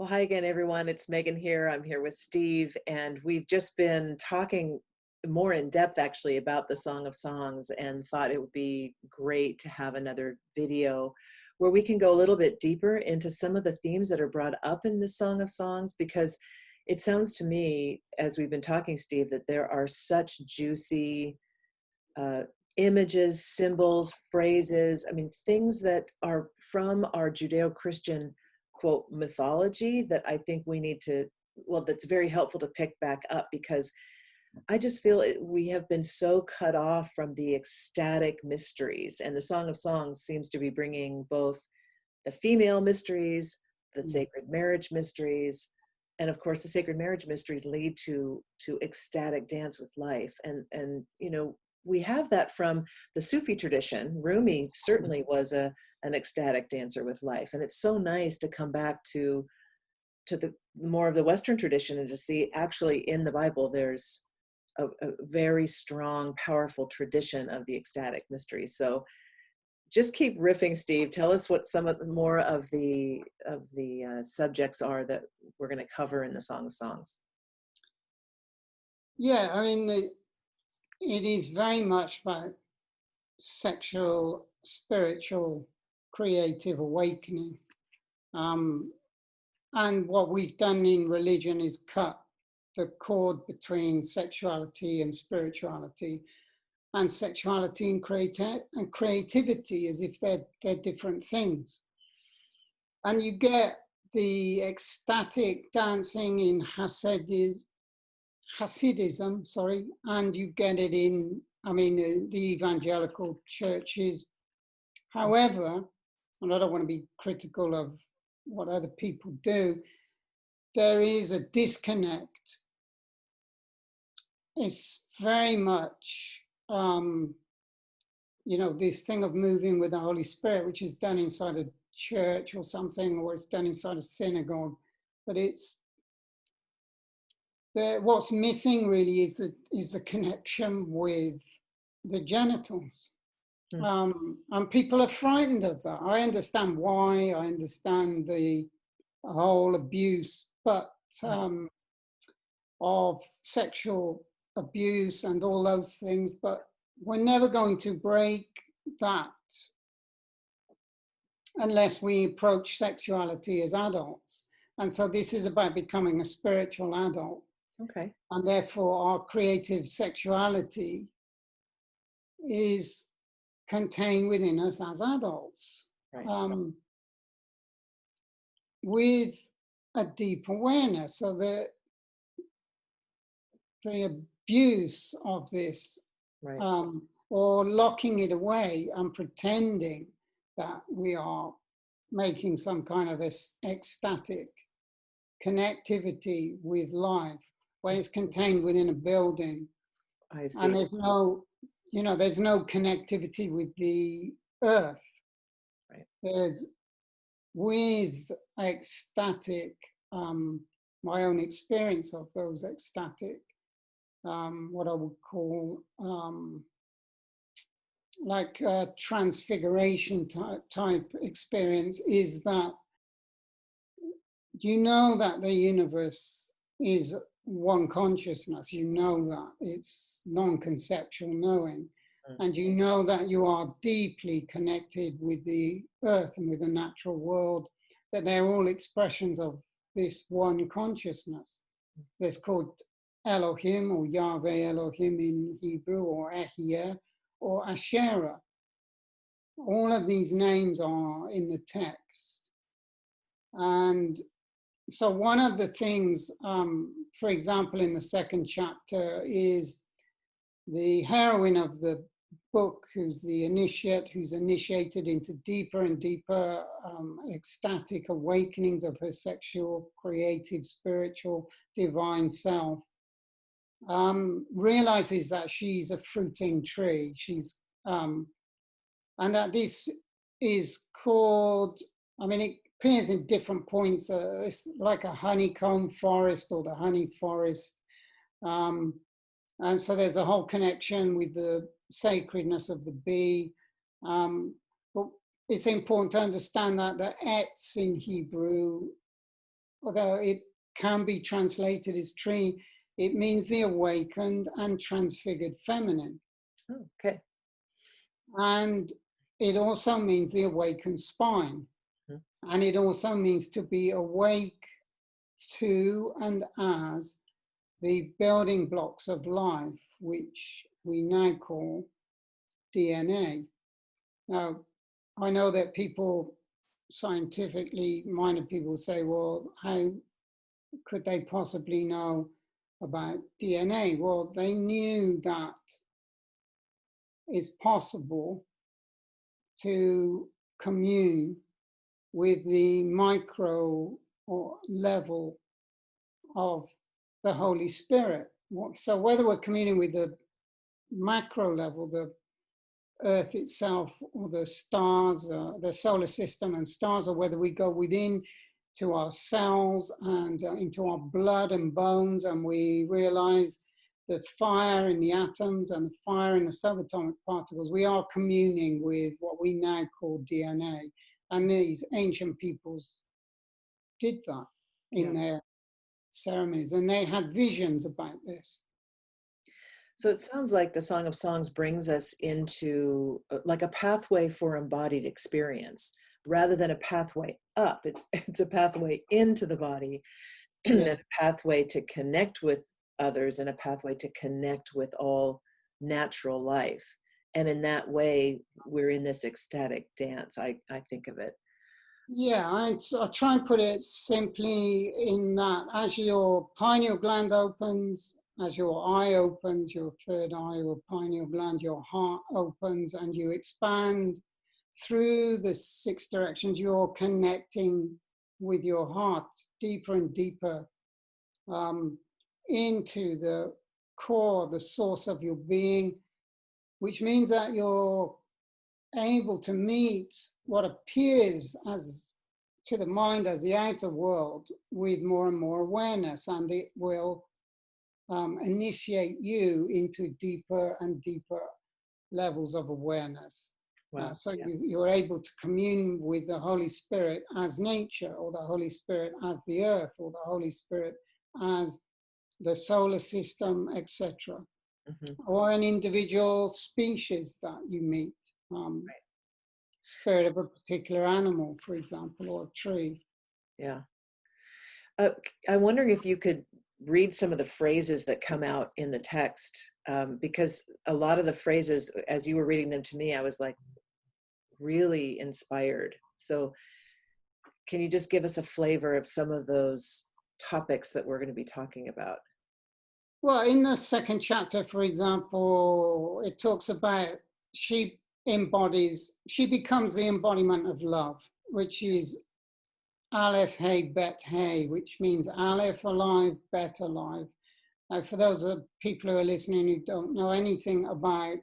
Well, hi again, everyone. It's Megan here. I'm here with Steve, and we've just been talking more in depth actually about the Song of Songs and thought it would be great to have another video where we can go a little bit deeper into some of the themes that are brought up in the Song of Songs because it sounds to me, as we've been talking, Steve, that there are such juicy uh, images, symbols, phrases, I mean, things that are from our Judeo-Christian, quote, mythology that I think we need to, well, that's very helpful to pick back up because I just feel we have been so cut off from the ecstatic mysteries. And the Song of Songs seems to be bringing both the female mysteries, the Mm. sacred marriage mysteries, and of course the sacred marriage mysteries lead to ecstatic dance with life. And we have that from the Sufi tradition. Rumi certainly was an ecstatic dancer with life, and it's so nice to come back to the more of the Western tradition and to see actually in the Bible there's a very strong, powerful tradition of the ecstatic mysteries. So just keep riffing, Steve. Tell us what some of the more of the subjects are that we're going to cover in the Song of Songs. Yeah, I mean, it is very much about sexual, spiritual, creative awakening. Um, and what we've done in religion is cut the cord between sexuality and spirituality, and sexuality and creativity as if they're different things. And you get the ecstatic dancing in Hasidism, sorry, and you get it in, the evangelical churches. However, and I don't want to be critical of what other people do, there is a disconnect. It's very much, this thing of moving with the Holy Spirit, which is done inside a church or something, or it's done inside a synagogue, but what's missing really is the connection with the genitals. Hmm. And people are frightened of that. I understand why. I understand the whole abuse, but of sexual abuse and all those things. But we're never going to break that unless we approach sexuality as adults. And so this is about becoming a spiritual adult. Okay. And therefore, our creative sexuality is contained within us as adults, Right. with a deep awareness. So the abuse of this, Right. or locking it away and pretending that we are making some kind of ecstatic connectivity with life when it's contained within a building, I and see. there's no connectivity with the earth. Right. There's with ecstatic, my own experience of those ecstatic, what I would call like a transfiguration type experience, is that you know that the universe is one consciousness, you know that it's non-conceptual knowing, Mm. and you know that you are deeply connected with the earth and with the natural world, that they're all expressions of this one consciousness that's called Elohim or Yahweh Elohim in Hebrew, or Ehyeh or Asherah. All of these names are in the text. And so one of the things, for example, in the second chapter, is the heroine of the book, who's the initiate, who's initiated into deeper and deeper ecstatic awakenings of her sexual, creative, spiritual, divine self, realizes that she's a fruiting tree. And that this is called, it appears in different points. It's like a honeycomb forest or the honey forest. And so there's a whole connection with the sacredness of the bee. But it's important to understand that the etz in Hebrew although it can be translated as tree, it means the awakened and transfigured feminine. Oh, okay. And it also means the awakened spine. Mhm. And it also means to be awake to and as the building blocks of life, which we now call DNA. Now, I know that people, scientifically minded people, say, well, how could they possibly know about DNA? Well, they knew that it's possible to commune with the micro or level of the Holy Spirit. So whether we're communing with the macro level, the Earth itself, or the stars, the solar system and stars, or whether we go within to our cells and into our blood and bones, and we realize the fire in the atoms and the fire in the subatomic particles, we are communing with what we now call DNA. And these ancient peoples did that in Yeah. their ceremonies, and they had visions about this. So it sounds like the Song of Songs brings us into like a pathway for embodied experience rather than a pathway up. It's it's a pathway into the body and Yeah. a pathway to connect with others and a pathway to connect with all natural life. And in that way, we're in this ecstatic dance. I think of it. Yeah, I try and put it simply in that as your pineal gland opens, as your eye opens, your third eye or pineal gland, your heart opens and you expand through the six directions, you're connecting with your heart deeper and deeper um, into the core, the source of your being, which means that you're able to meet what appears as to the mind as the outer world with more and more awareness, and it will initiate you into deeper and deeper levels of awareness. Wow. So Yeah. you're able to commune with the Holy Spirit as nature, or the Holy Spirit as the earth, or the Holy Spirit as the solar system, etc., Hmm. or an individual species that you meet. Spirit of a particular animal, for example, or a tree. Yeah. I'm wondering if you could read some of the phrases that come out in the text, because a lot of the phrases, as you were reading them to me, I was like really inspired. So, can you just give us a flavor of some of those topics that we're going to be talking about? Well, in the second chapter, for example, it talks about she she becomes the embodiment of love, which is Aleph Hey Bet Hey, which means Aleph alive, Bet alive. Now, for those of people who are listening who don't know anything about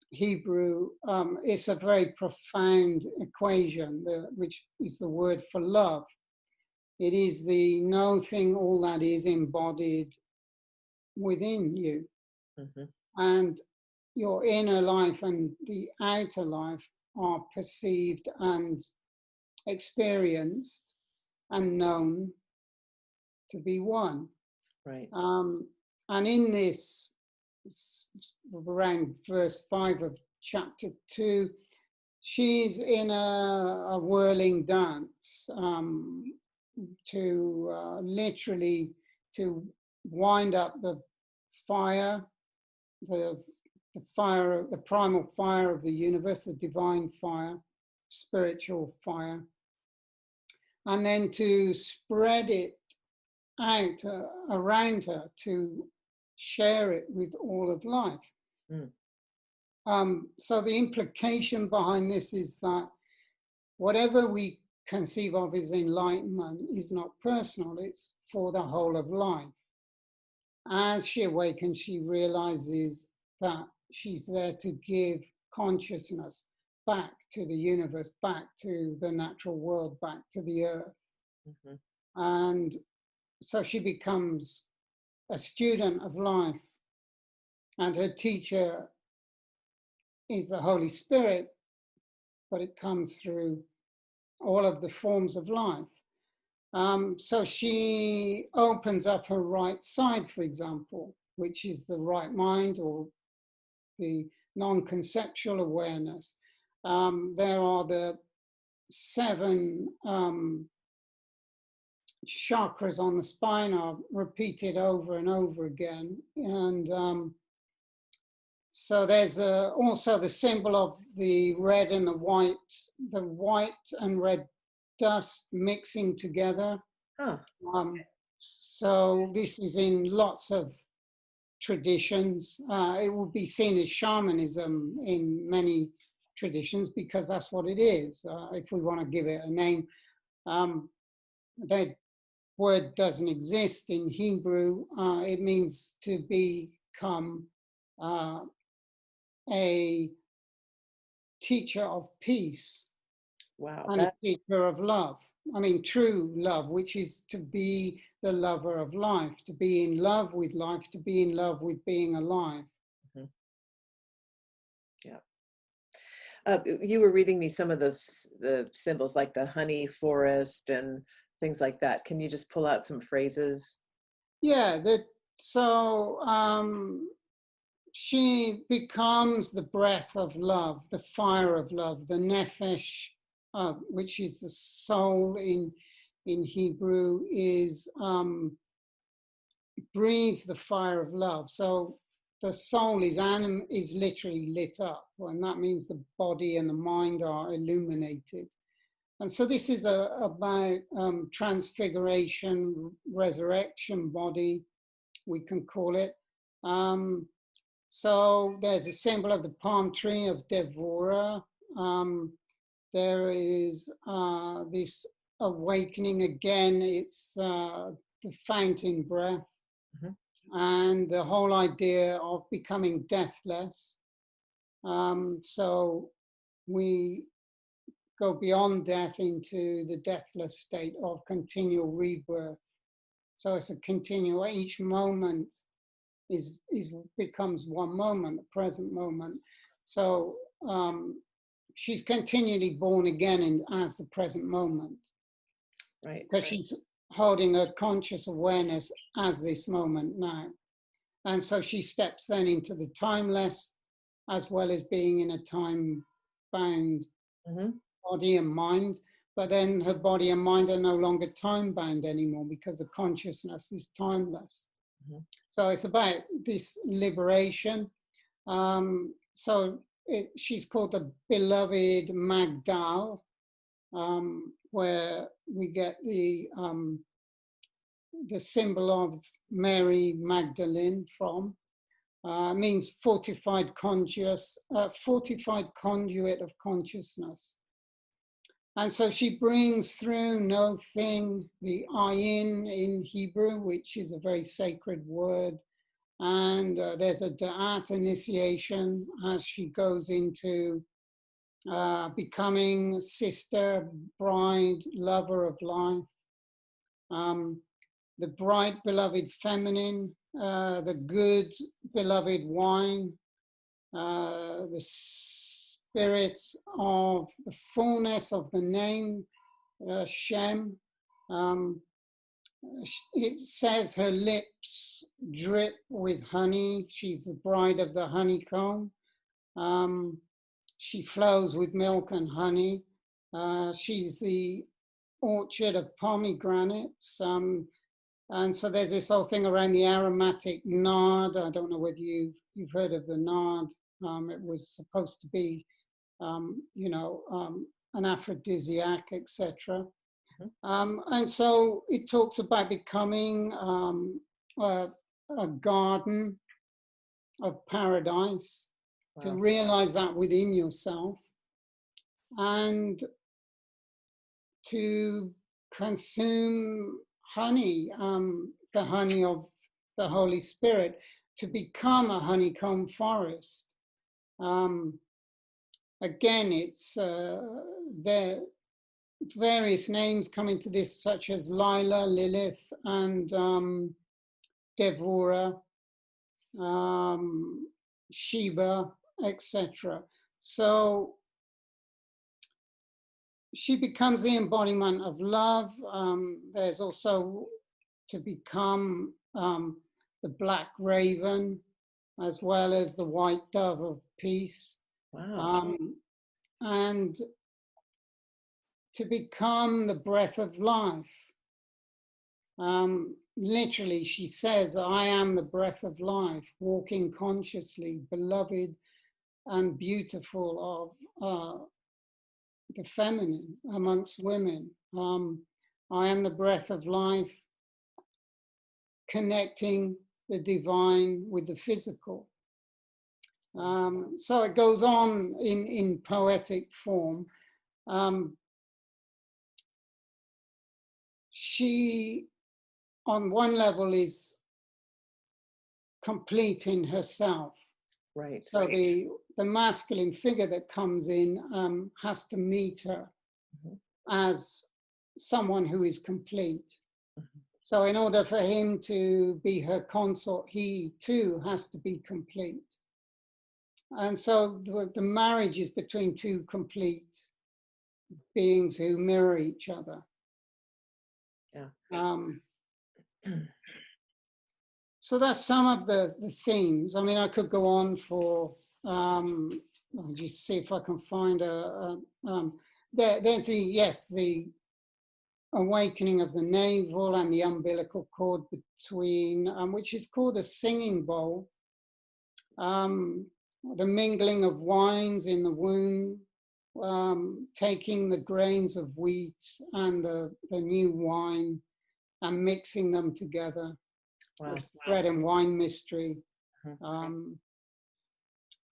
Hebrew, it's a very profound equation, which is the word for love. It is the no thing, all that is embodied within you. Hmm. And your inner life and the outer life are perceived and experienced and known to be one. Right. And in this, around verse 5 of chapter 2, she's in a whirling dance to literally to wind up the fire, the fire, the primal fire of the universe, the divine fire, spiritual fire, and then to spread it out around her, to share it with all of life. Mm. So the implication behind this is that whatever we conceive of as enlightenment is not personal, it's for the whole of life. As she awakens, she realizes that she's there to give consciousness back to the universe, back to the natural world, back to the earth. Hmm. And so she becomes a student of life, and her teacher is the Holy Spirit, but it comes through all of the forms of life. So she opens up her right side, for example, which is the right mind or the non-conceptual awareness. There are the 7 chakras on the spine are repeated over and over again. And so there's also the symbol of the red and the white and red dust mixing together. Huh. So this is in lots of traditions. It would be seen as shamanism in many traditions because that's what it is. If we want to give it a name, that word doesn't exist in Hebrew. It means to become a teacher of peace. Wow. And a teacher of love. I mean, true love, which is to be the lover of life, to be in love with life, to be in love with being alive. Mm-hmm. Yeah. You were reading me some of the symbols like the honey forest and things like that. Can you just pull out some phrases? Yeah, so she becomes the breath of love, the fire of love, the nefesh, which is the soul in Hebrew, is breathes the fire of love. So the soul is literally lit up, and that means the body and the mind are illuminated. And so this is about transfiguration, resurrection body, we can call it. So there's a symbol of the palm tree of Devora. There is this awakening again. It's the fountain breath. Mm-hmm. And the whole idea of becoming deathless. So we go beyond death into the deathless state of continual rebirth. So it's a continual, each moment becomes one moment, the present moment. So she's continually born again as the present moment. Right. Because she's holding her conscious awareness as this moment now. And so she steps then into the timeless, as well as being in a time-bound body and mind. But then her body and mind are no longer time-bound anymore because the consciousness is timeless. So it's about this liberation. She's called the beloved Magdal, where we get the symbol of Mary Magdalene from. Means fortified conduit of consciousness. And so she brings through no thing, the ayin in Hebrew, which is a very sacred word. And there's a da'at initiation as she goes into becoming sister, bride, lover of life. The bright, beloved feminine, the good, beloved wine, the spirit of the fullness of the name, Shem. It says her lips drip with honey. She's the bride of the honeycomb. She flows with milk and honey. She's the orchard of pomegranates. And so there's this whole thing around the aromatic nard. I don't know whether you've heard of the nard. It was supposed to be, an aphrodisiac, etc. And so it talks about becoming a garden of paradise, to realize that within yourself, and to consume honey, the honey of the Holy Spirit, to become a honeycomb forest. Again, it's there. Various names come into this, such as Lila, Lilith, and Devora, Sheba, etc. So she becomes the embodiment of love. There's also to become the black raven, as well as the white dove of peace. Wow. And to become the breath of life. Literally, she says, I am the breath of life, walking consciously, beloved and beautiful of the feminine amongst women. I am the breath of life, connecting the divine with the physical. So it goes on in poetic form. She, on one level, is complete in herself. Right. So the masculine figure that comes in has to meet her as someone who is complete. So in order for him to be her consort, he too has to be complete. And so the marriage is between two complete beings who mirror each other. Yeah. So that's some of the themes. I mean, I could go on for, I'll just see if I can find there's the awakening of the navel and the umbilical cord between, which is called a singing bowl. The mingling of wines in the womb, taking the grains of wheat and the new wine and mixing them together. Wow. This bread and wine mystery.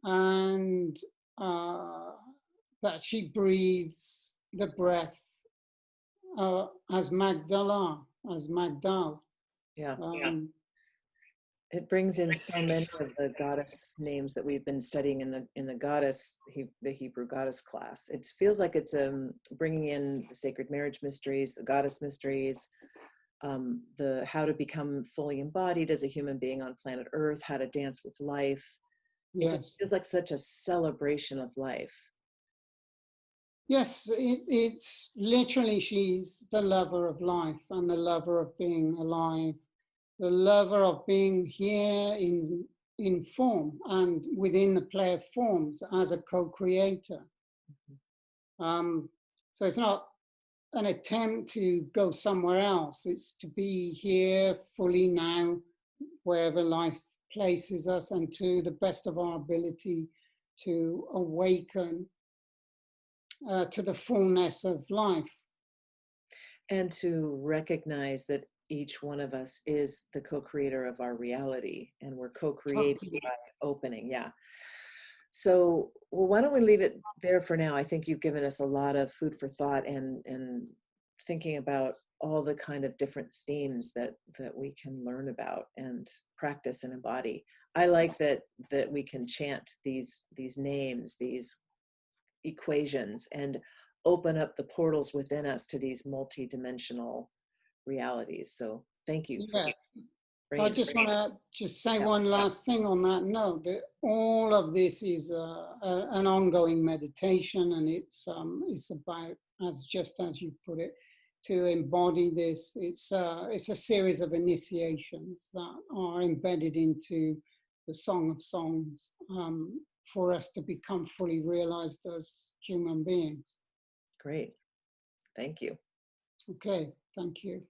And that she breathes the breath as Magdala, as Magdal. Yeah. It brings in so many of the goddess names that we've been studying in the Hebrew goddess class. It feels like it's bringing in the sacred marriage mysteries, the goddess mysteries, the how to become fully embodied as a human being on planet Earth, how to dance with life. It just feels like such a celebration of life. Yes, it's literally, she's the lover of life and the lover of being alive, the lover of being here in form and within the play of forms as a co-creator. So it's not an attempt to go somewhere else. It's to be here fully now, wherever life places us, and to the best of our ability to awaken to the fullness of life. And to recognize that each one of us is the co-creator of our reality, and we're co-creating by opening. Yeah. So, well, why don't we leave it there for now? I think you've given us a lot of food for thought and thinking about all the kind of different themes that we can learn about and practice and embody. I like that we can chant these names, these equations, and open up the portals within us to these multi-dimensional realities. So thank you for I just want to just say one last thing on that note, that all of this is an ongoing meditation, and it's about, as you put it, to embody this. It's a series of initiations that are embedded into the Song of Songs for us to become fully realized as human beings. Great. Thank you. Okay, thank you.